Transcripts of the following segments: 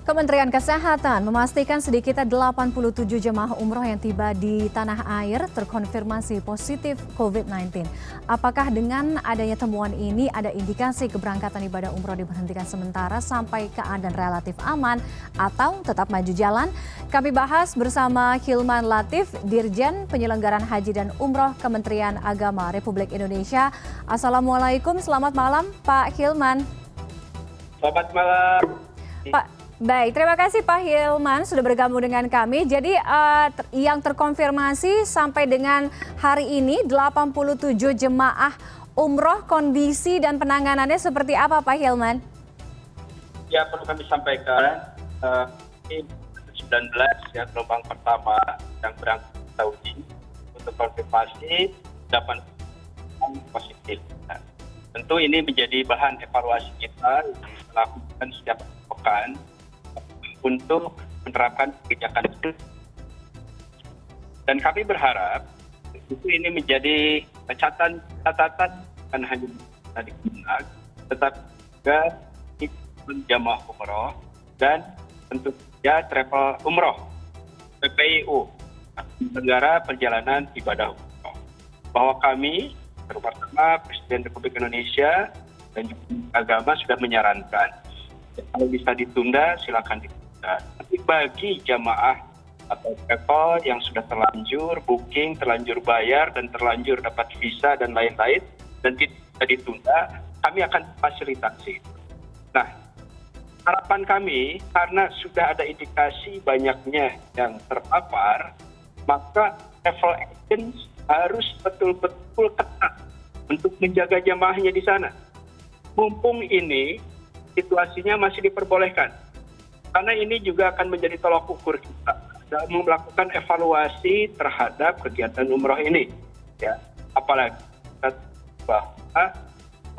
Kementerian Kesehatan memastikan sedikitnya 87 jemaah umroh yang tiba di tanah air terkonfirmasi positif COVID-19. Apakah dengan adanya temuan ini ada indikasi keberangkatan ibadah umroh diberhentikan sementara sampai keadaan relatif aman atau tetap maju jalan? Kami bahas bersama Hilman Latif, Dirjen Penyelenggaraan Haji dan Umroh Kementerian Agama Republik Indonesia. Assalamualaikum, selamat malam Pak Hilman. Selamat malam. Baik, terima kasih Pak Hilman sudah bergabung dengan kami. Jadi yang terkonfirmasi sampai dengan hari ini 87 jemaah umroh, kondisi dan penanganannya seperti apa Pak Hilman? Ya, perlu kami sampaikan, ini 19 ya, gelombang pertama yang berangkat ke Saudi untuk konfirmasi 8 positif. Nah, tentu ini menjadi bahan evaluasi kita yang dilakukan setiap pekan untuk menerapkan kebijakan itu. Dan kami berharap itu ini menjadi catatan bukan hanya tadi benar, tetapi juga jamaah umroh dan tentu saja travel umroh PPIU, Negara Perjalanan Ibadah Umroh. Bahwa kami terutama Presiden Republik Indonesia dan juga agama sudah menyarankan kalau bisa ditunda silakan ditunda. Tapi bagi jamaah atau travel yang sudah terlanjur booking, terlanjur bayar dan terlanjur dapat visa dan lain-lain dan tidak ditunda, kami akan fasilitasi. Nah, harapan kami karena sudah ada indikasi banyaknya yang terpapar, maka travel agent harus betul-betul ketat untuk menjaga jamaahnya di sana. Mumpung ini situasinya masih diperbolehkan. Karena ini juga akan menjadi tolak ukur kita dalam melakukan evaluasi terhadap kegiatan umroh ini. Ya, apalagi bahwa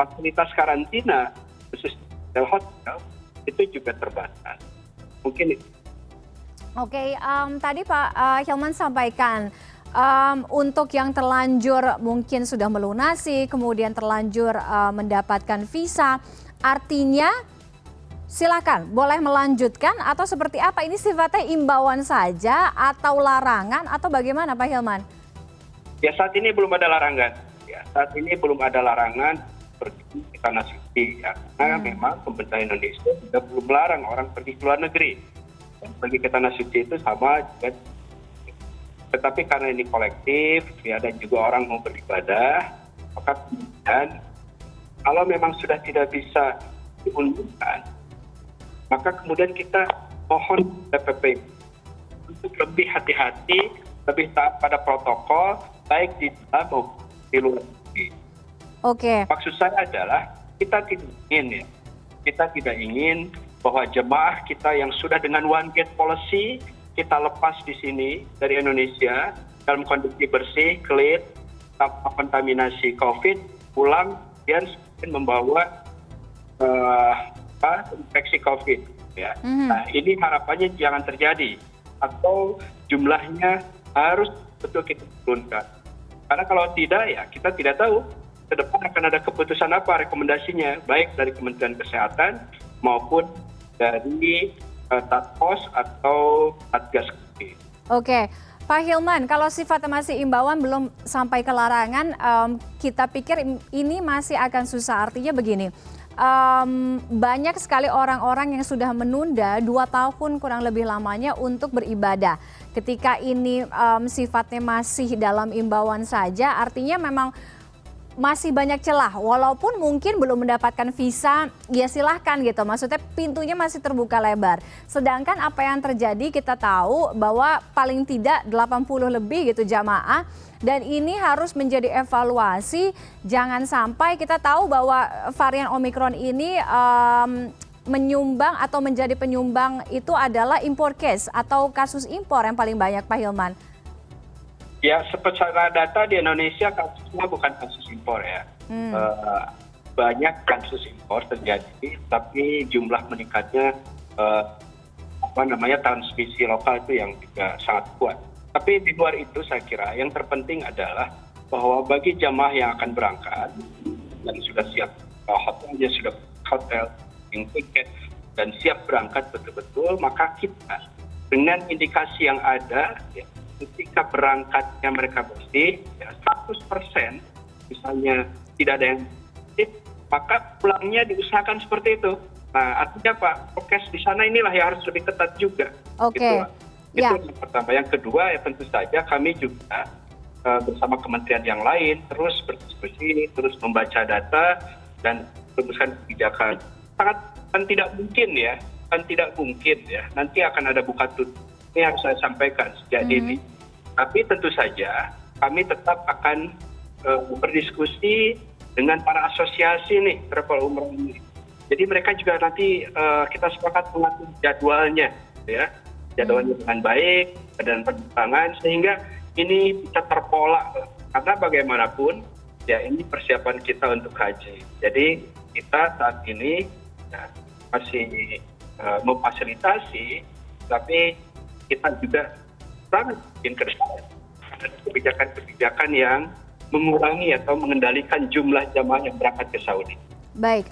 fasilitas karantina khusus hotel itu juga terbatas. Mungkin itu. Oke, tadi Pak Hilman sampaikan untuk yang terlanjur mungkin sudah melunasi, kemudian terlanjur mendapatkan visa, artinya silakan boleh melanjutkan atau seperti apa? Ini sifatnya imbauan saja atau larangan atau bagaimana Pak Hilman? Ya, saat ini belum ada larangan. Ya, saat ini belum ada larangan pergi ke tanah suci. Ya. Karena memang pemerintah Indonesia sudah belum melarang orang pergi ke luar negeri. Dan pergi ke tanah suci itu sama juga. Tetapi karena ini kolektif, ya, dan juga orang mau beribadah, maka kemudian kalau memang sudah tidak bisa diundurkan, maka kemudian kita mohon PPP untuk lebih hati-hati, lebih taat pada protokol, baik di dalam maupun di luar negeri. Oke. Maksud saya adalah kita tidak ingin bahwa jemaah kita yang sudah dengan one gate policy kita lepas di sini dari Indonesia dalam kondisi bersih, clean, tanpa kontaminasi COVID, pulang dan membawa infeksi COVID. Ya. Nah, ini harapannya jangan terjadi atau jumlahnya harus betul kita turunkan. Karena kalau tidak, ya kita tidak tahu ke depan akan ada keputusan apa rekomendasinya, baik dari Kementerian Kesehatan maupun dari Tatkos atau Satgas COVID. Oke, Pak Hilman, kalau sifatnya masih imbauan belum sampai ke larangan, kita pikir ini masih akan susah. Artinya begini. Banyak sekali orang-orang yang sudah menunda 2 tahun kurang lebih lamanya untuk beribadah. Ketika ini sifatnya masih dalam imbauan saja, artinya memang masih banyak celah. Walaupun mungkin belum mendapatkan visa, ya silahkan gitu. Maksudnya pintunya masih terbuka lebar. Sedangkan apa yang terjadi kita tahu bahwa paling tidak 80 lebih gitu jamaah. Dan ini harus menjadi evaluasi, jangan sampai kita tahu bahwa varian Omikron ini menyumbang atau menjadi penyumbang itu adalah impor case atau kasus impor yang paling banyak Pak Hilman. Ya, secara data di Indonesia kasusnya bukan kasus impor ya. Banyak kasus impor terjadi, tapi jumlah meningkatnya transmisi lokal itu yang juga sangat kuat. Tapi di luar itu saya kira yang terpenting adalah bahwa bagi jamaah yang akan berangkat dan sudah siap hotelnya, sudah hotel, tiket, dan siap berangkat betul-betul, maka kita dengan indikasi yang ada, ya, ketika berangkatnya mereka bersih, ya, 100% misalnya tidak ada yang positif, maka pulangnya diusahakan seperti itu. Nah, artinya Pak, prokes di sana inilah yang harus lebih ketat juga. Oke. Gitu, Ya. itu yang pertama. Yang kedua, ya tentu saja kami juga bersama kementerian yang lain terus berdiskusi, terus membaca data dan merumuskan kebijakan. Sangat kan tidak mungkin ya, nanti akan ada buka tutup. Ini harus saya sampaikan sejak dini. Tapi tentu saja kami tetap akan berdiskusi dengan para asosiasi nih travel umroh ini. Jadi mereka juga nanti kita sepakat mengatur jadwalnya, ya, jadwalnya dengan baik dan penerbangan sehingga ini bisa terpola. Karena bagaimanapun ya ini persiapan kita untuk haji. Jadi kita saat ini ya, masih memfasilitasi, tapi kita juga sangat ingin ke depan ada kebijakan-kebijakan yang mengurangi atau mengendalikan jumlah jamaah yang berangkat ke Saudi. Baik,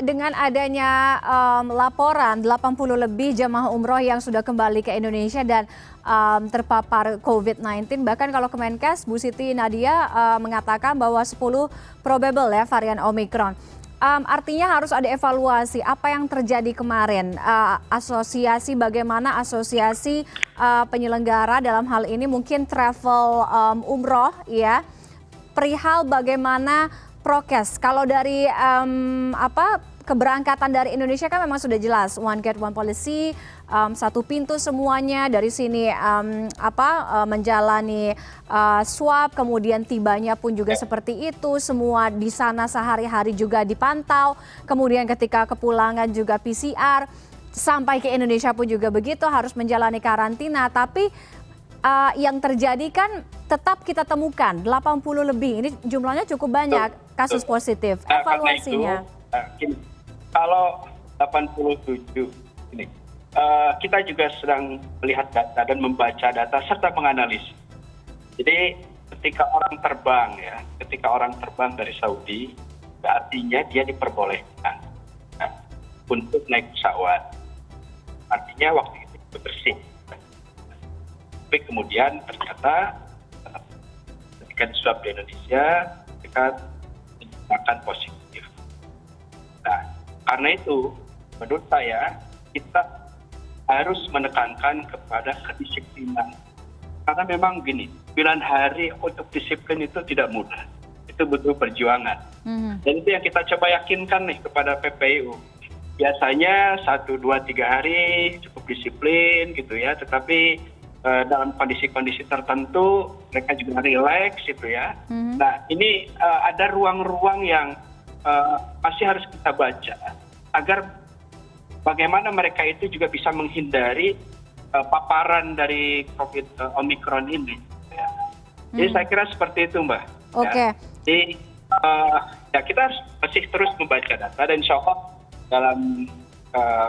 dengan adanya laporan 80 lebih jamaah umroh yang sudah kembali ke Indonesia dan terpapar COVID-19, bahkan kalau Kemenkes, Bu Siti Nadia mengatakan bahwa 10 probable ya varian Omicron. Artinya harus ada evaluasi apa yang terjadi kemarin, bagaimana asosiasi penyelenggara dalam hal ini mungkin travel umroh ya, perihal bagaimana prokes. Kalau dari keberangkatan dari Indonesia kan memang sudah jelas one gate one policy, satu pintu semuanya dari sini menjalani swab, kemudian tibanya pun juga seperti itu, semua di sana sehari-hari juga dipantau, kemudian ketika kepulangan juga PCR, sampai ke Indonesia pun juga begitu harus menjalani karantina. Tapi yang terjadi kan tetap kita temukan 80 lebih, ini jumlahnya cukup banyak kasus positif. Evaluasinya. Kalau 87 ini, kita juga sedang melihat data dan membaca data serta menganalisis. Jadi ketika orang terbang dari Saudi, artinya dia diperbolehkan untuk naik pesawat. Artinya waktu itu bersih. Tapi kemudian ternyata ketika diswab di Indonesia, mereka dinyatakan positif. Nah, karena itu menurut saya kita harus menekankan kepada kedisiplinan. Karena memang gini, 9 hari untuk disiplin itu tidak mudah. Itu butuh perjuangan. Dan itu yang kita coba yakinkan nih kepada PPIU. Biasanya 1, 2, 3 hari cukup disiplin gitu ya, tetapi dalam kondisi-kondisi tertentu mereka juga relax gitu ya. Nah, ini ada ruang-ruang yang masih harus kita baca agar bagaimana mereka itu juga bisa menghindari paparan dari COVID Omicron ini. Ya. Jadi saya kira seperti itu, Mbak. Oke. Ya. Jadi ya kita harus masih terus membaca data dan insya Allah dalam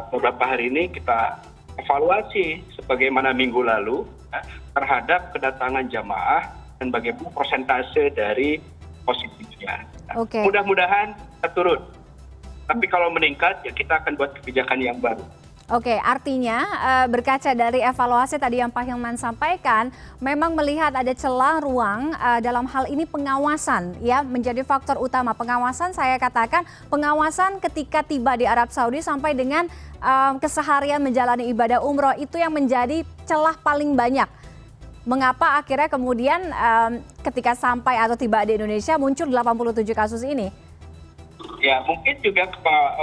beberapa hari ini kita evaluasi sebagaimana minggu lalu ya, terhadap kedatangan jamaah dan bagaimana persentase dari positifnya. Nah, mudah-mudahan kita turun. Tapi kalau meningkat ya kita akan buat kebijakan yang baru. Oke, artinya berkaca dari evaluasi tadi yang Pak Hilman sampaikan, memang melihat ada celah ruang dalam hal ini pengawasan ya menjadi faktor utama. Pengawasan saya katakan pengawasan ketika tiba di Arab Saudi sampai dengan keseharian menjalani ibadah umroh itu yang menjadi celah paling banyak. Mengapa akhirnya kemudian ketika sampai atau tiba di Indonesia muncul 87 kasus ini? Ya mungkin juga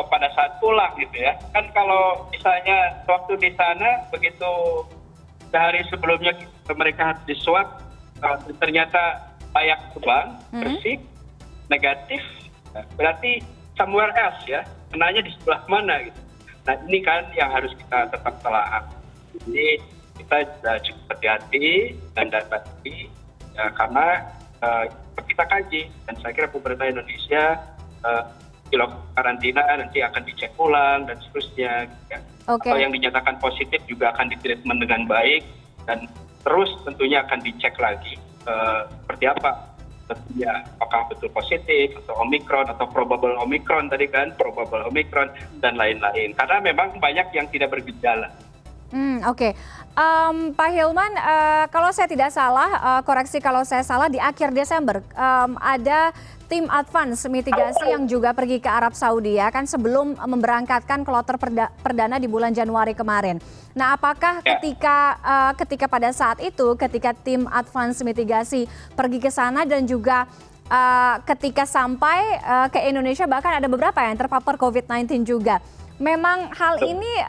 pada saat pulang gitu ya. Kan kalau misalnya waktu di sana begitu sehari sebelumnya mereka harus diswab, ternyata layak terbang, bersih, negatif, berarti somewhere else ya, kenanya di sebelah mana gitu. Nah ini kan yang harus kita tetap telaah. Jadi kita cukup hati-hati dan hati ya, karena kita kaji dan saya kira pemerintah Indonesia kalau karantina nanti akan dicek ulang dan seterusnya. Ya. Atau yang dinyatakan positif juga akan ditreatment dengan baik dan terus tentunya akan dicek lagi seperti apa tentunya apakah betul positif atau Omikron atau probable Omikron tadi kan, probable Omikron dan lain-lain. Karena memang banyak yang tidak bergejala. Oke. Pak Hilman, kalau saya tidak salah, koreksi kalau saya salah, di akhir Desember ada tim advance mitigasi yang juga pergi ke Arab Saudi ya kan sebelum memberangkatkan kloter perdana di bulan Januari kemarin. Nah, apakah ketika pada saat itu, ketika tim advance mitigasi pergi ke sana dan juga ketika sampai ke Indonesia, bahkan ada beberapa yang terpapar COVID-19 juga. Memang hal ini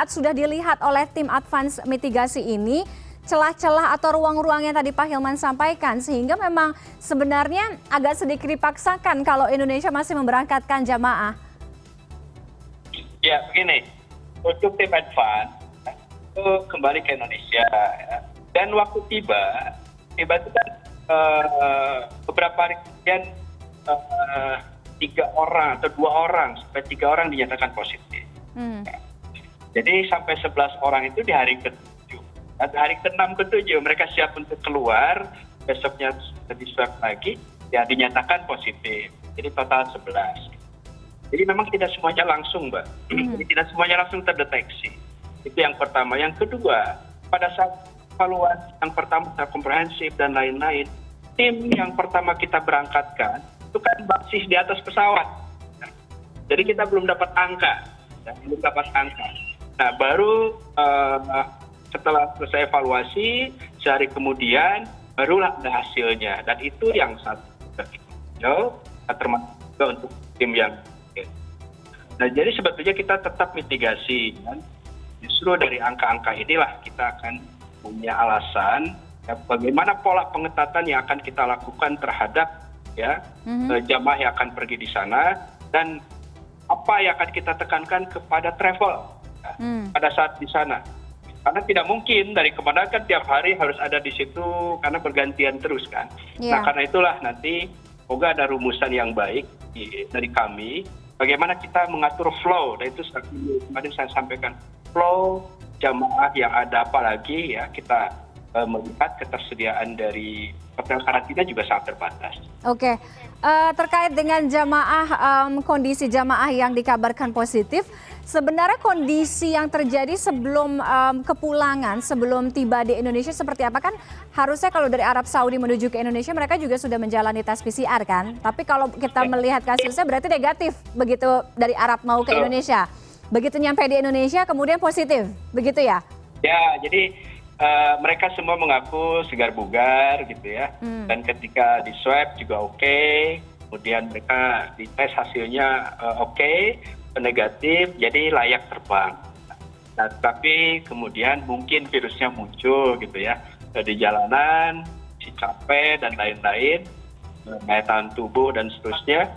sudah dilihat oleh tim advance mitigasi ini, celah-celah atau ruang-ruang yang tadi Pak Hilman sampaikan, sehingga memang sebenarnya agak sedikit dipaksakan kalau Indonesia masih memberangkatkan jamaah. Ya, begini, untuk tim advance itu kembali ke Indonesia. Ya. Dan waktu tiba itu kan beberapa hari kemudian 3 orang atau 2 orang sampai 3 orang dinyatakan positif. Ya. Jadi sampai 11 orang itu di hari ke-7. Hari ke-6 ke-7 mereka siap untuk keluar, besoknya di swab lagi, ya dinyatakan positif. Jadi total 11. Jadi memang tidak semuanya langsung, Mbak. Jadi tidak semuanya langsung terdeteksi. Itu yang pertama. Yang kedua, pada saat evaluasi yang pertama secara komprehensif dan lain-lain, tim yang pertama kita berangkatkan itu kan masih di atas pesawat. Jadi kita belum dapat angka. Nah, baru setelah selesai evaluasi, sehari kemudian barulah ada hasilnya. Dan itu yang satu termasuk juga untuk tim yang. Nah, jadi sebetulnya kita tetap mitigasi. Kan? Justru dari angka-angka inilah kita akan punya alasan ya, bagaimana pola pengetatan yang akan kita lakukan terhadap jamaah yang akan pergi di sana, dan apa yang akan kita tekankan kepada travel pada saat di sana. Karena tidak mungkin dari kemana kan tiap hari harus ada di situ karena bergantian terus kan. Nah, karena itulah nanti semoga ada rumusan yang baik dari kami bagaimana kita mengatur flow. Dan itu kemarin saya sampaikan flow jamaah yang ada, apalagi ya kita melihat ketersediaan dari hotel karantina juga sangat terbatas. Oke, terkait dengan kondisi jamaah yang dikabarkan positif, sebenarnya kondisi yang terjadi sebelum kepulangan, sebelum tiba di Indonesia seperti apa? Kan harusnya kalau dari Arab Saudi menuju ke Indonesia mereka juga sudah menjalani tes PCR kan? Tapi kalau kita melihat kasusnya berarti negatif begitu dari Arab mau ke Indonesia. Begitu nyampe di Indonesia kemudian positif, begitu ya? Ya, jadi mereka semua mengaku segar bugar gitu ya, dan ketika di swab juga oke, kemudian mereka dites hasilnya oke, negatif, jadi layak terbang. Nah, tapi kemudian mungkin virusnya muncul gitu ya di jalanan, si capek dan lain-lain, daya tahan tubuh dan seterusnya,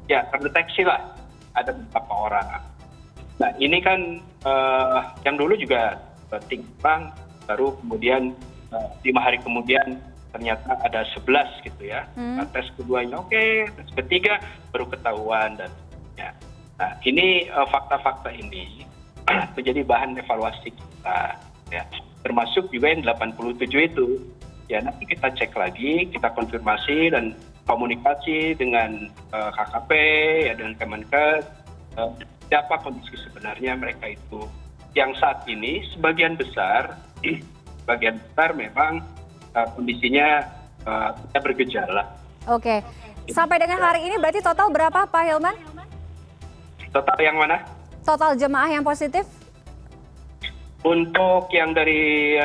ya terdeteksi lah ada beberapa orang. Nah ini kan yang dulu juga timbang, baru kemudian 5 hari kemudian ternyata ada 11 gitu ya. Nah, tes keduanya oke, tes ketiga baru ketahuan dan ya. Nah ini fakta-fakta ini menjadi bahan evaluasi kita ya. Termasuk juga yang 87 itu ya, nanti kita cek lagi, kita konfirmasi dan komunikasi dengan KKP ya, dengan Kemenkes, siapa kondisi sebenarnya mereka itu. Yang saat ini sebagian besar memang kondisinya tidak bergejala. Oke, sampai dengan hari ini berarti total berapa Pak Hilman? Total yang mana? Total jemaah yang positif? Untuk yang dari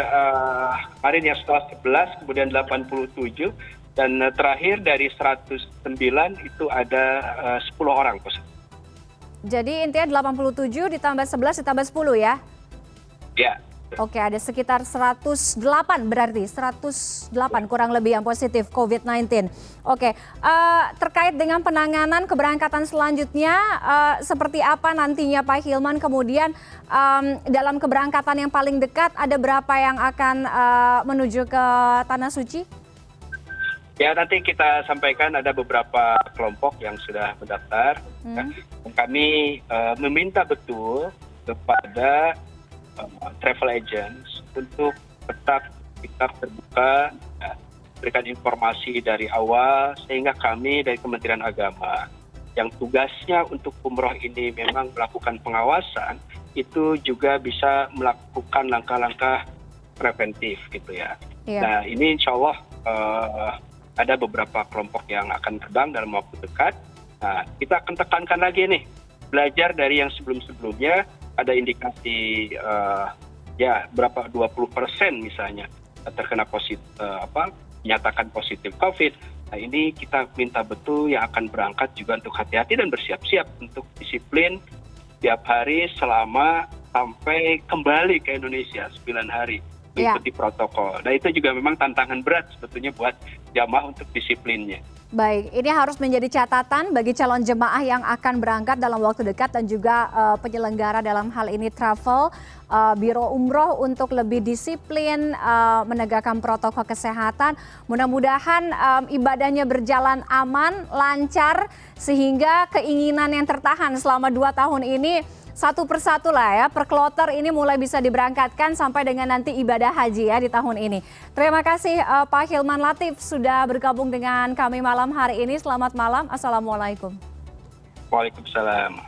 kemarin yang setelah 11, kemudian 87, dan terakhir dari 109 itu ada 10 orang positif. Jadi intinya 87 ditambah 11 ditambah 10 ya? Ya. Oke, ada sekitar 108 berarti, 108 kurang lebih yang positif COVID-19. Oke, terkait dengan penanganan keberangkatan selanjutnya, seperti apa nantinya Pak Hilman? Kemudian dalam keberangkatan yang paling dekat, ada berapa yang akan menuju ke Tanah Suci? Ya, nanti kita sampaikan ada beberapa kelompok yang sudah mendaftar. Kami meminta betul kepada travel agents untuk tetap terbuka berikan informasi dari awal, sehingga kami dari Kementerian Agama yang tugasnya untuk umroh ini memang melakukan pengawasan, itu juga bisa melakukan langkah-langkah preventif gitu ya. Iya. Nah ini insya Allah ada beberapa kelompok yang akan terbang dalam waktu dekat. Nah kita akan tekankan lagi nih, belajar dari yang sebelum-sebelumnya, ada indikasi ya berapa 20% misalnya terkena positif dinyatakan positif COVID. Nah ini kita minta betul yang akan berangkat juga untuk hati-hati dan bersiap-siap untuk disiplin tiap hari selama sampai kembali ke Indonesia 9 hari mengikuti protokol. Nah itu juga memang tantangan berat sebetulnya buat jamaah untuk disiplinnya. Baik, ini harus menjadi catatan bagi calon jemaah yang akan berangkat dalam waktu dekat dan juga penyelenggara dalam hal ini travel, Biro Umroh untuk lebih disiplin menegakkan protokol kesehatan. Mudah-mudahan ibadahnya berjalan aman, lancar, sehingga keinginan yang tertahan selama 2 tahun ini satu persatu lah ya, per kloter ini mulai bisa diberangkatkan sampai dengan nanti ibadah haji ya di tahun ini. Terima kasih Pak Hilman Latif sudah bergabung dengan kami malam hari ini. Selamat malam, Assalamualaikum. Waalaikumsalam.